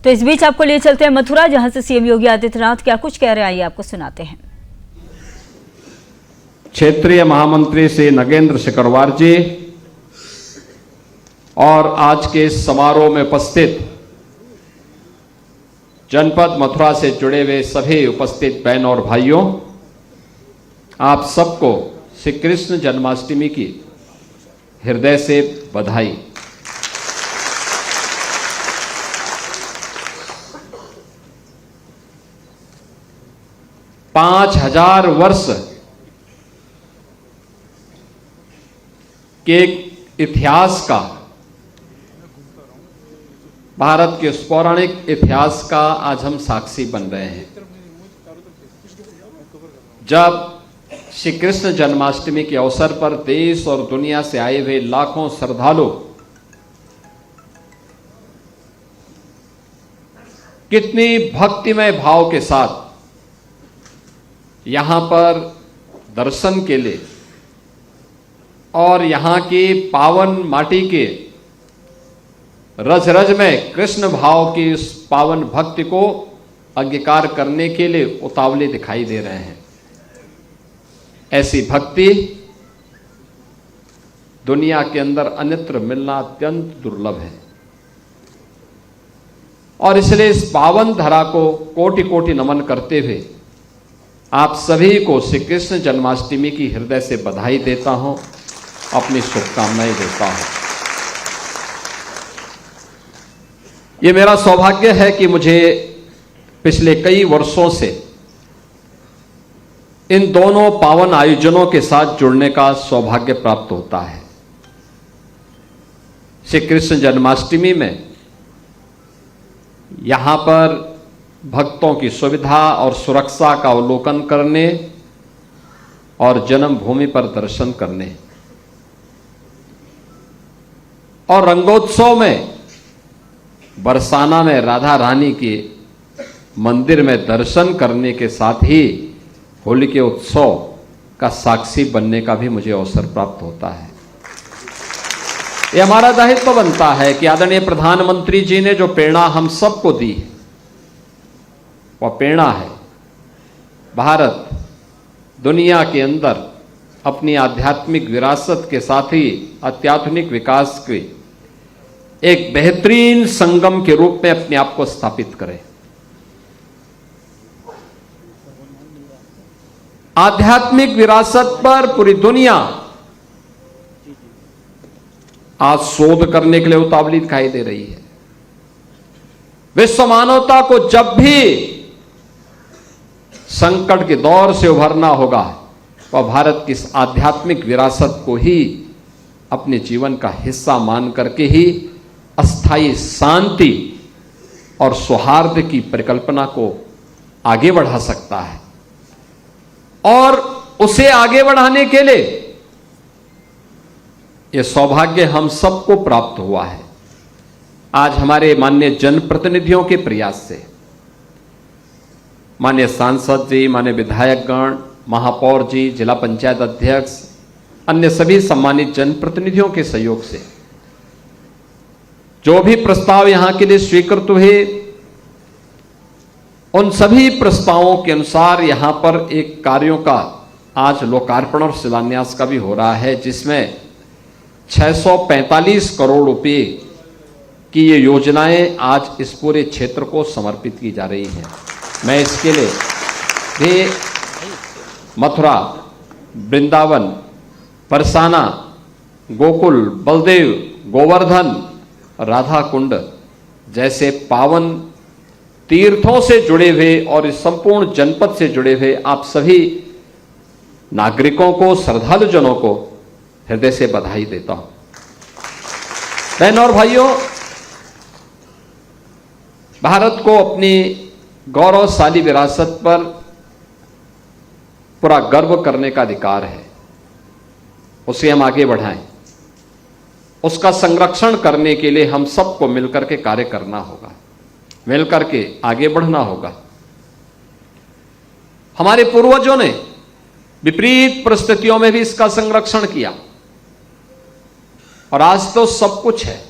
तो इस बीच आपको ले चलते हैं मथुरा, जहां से सीएम योगी आदित्यनाथ क्या कुछ कह रहे हैं, आइए आपको सुनाते हैं। क्षेत्रीय महामंत्री श्री नगेंद्र सिकरवार जी और आज के इस समारोह में उपस्थित जनपद मथुरा से जुड़े हुए सभी उपस्थित बहन और भाइयों, आप सबको श्री कृष्ण जन्माष्टमी की हृदय से बधाई। पांच 5000 वर्ष के इतिहास का, भारत के उस पौराणिक इतिहास का आज हम साक्षी बन रहे हैं, जब श्री कृष्ण जन्माष्टमी के अवसर पर देश और दुनिया से आए हुए लाखों श्रद्धालु कितनी भक्तिमय भाव के साथ यहां पर दर्शन के लिए और यहां की पावन माटी के रज रज में कृष्ण भाव की उस पावन भक्ति को अंगीकार करने के लिए उतावले दिखाई दे रहे हैं। ऐसी भक्ति दुनिया के अंदर अन्यत्र मिलना अत्यंत दुर्लभ है और इसलिए इस पावन धरा को कोटि कोटि नमन करते हुए आप सभी को श्री कृष्ण जन्माष्टमी की हृदय से बधाई देता हूं, अपनी शुभकामनाएं देता हूं। ये मेरा सौभाग्य है कि मुझे पिछले कई वर्षों से इन दोनों पावन आयोजनों के साथ जुड़ने का सौभाग्य प्राप्त होता है। श्री कृष्ण जन्माष्टमी में यहां पर भक्तों की सुविधा और सुरक्षा का अवलोकन करने और जन्मभूमि पर दर्शन करने और रंगोत्सव में बरसाना में राधा रानी के मंदिर में दर्शन करने के साथ ही होली के उत्सव का साक्षी बनने का भी मुझे अवसर प्राप्त होता है। ये हमारा दायित्व बनता है कि आदरणीय प्रधानमंत्री जी ने जो प्रेरणा हम सबको दी है, वह प्रेरणा है भारत दुनिया के अंदर अपनी आध्यात्मिक विरासत के साथ ही अत्याधुनिक विकास के एक बेहतरीन संगम के रूप में अपने आप को स्थापित करे। आध्यात्मिक विरासत पर पूरी दुनिया आज शोध करने के लिए उतावली दिखाई दे रही है। विश्व मानवता को जब भी संकट के दौर से उभरना होगा, वह भारत की इस आध्यात्मिक विरासत को ही अपने जीवन का हिस्सा मान करके ही अस्थायी शांति और सौहार्द की परिकल्पना को आगे बढ़ा सकता है। और उसे आगे बढ़ाने के लिए यह सौभाग्य हम सबको प्राप्त हुआ है। आज हमारे माननीय जनप्रतिनिधियों के प्रयास से, माननीय सांसद जी, माननीय विधायकगण, महापौर जी, जिला पंचायत अध्यक्ष, अन्य सभी सम्मानित जनप्रतिनिधियों के सहयोग से जो भी प्रस्ताव यहां के लिए स्वीकृत हुए, उन सभी प्रस्तावों के अनुसार यहां पर एक कार्यों का आज लोकार्पण और शिलान्यास का भी हो रहा है, जिसमें 645 करोड़ रुपए की ये योजनाएं आज इस पूरे क्षेत्र को समर्पित की जा रही हैं। मैं इसके लिए भी मथुरा, वृंदावन, बरसाना, गोकुल, बलदेव, गोवर्धन, राधा कुंड जैसे पावन तीर्थों से जुड़े हुए और इस संपूर्ण जनपद से जुड़े हुए आप सभी नागरिकों को, श्रद्धालुजनों को हृदय से बधाई देता हूं। बहनों और भाइयों, भारत को अपनी गौरवशाली विरासत पर पूरा गर्व करने का अधिकार है। उसे हम आगे बढ़ाएं। उसका संरक्षण करने के लिए हम सबको मिलकर के कार्य करना होगा, मिलकर के आगे बढ़ना होगा। हमारे पूर्वजों ने विपरीत परिस्थितियों में भी इसका संरक्षण किया और आज तो सब कुछ है।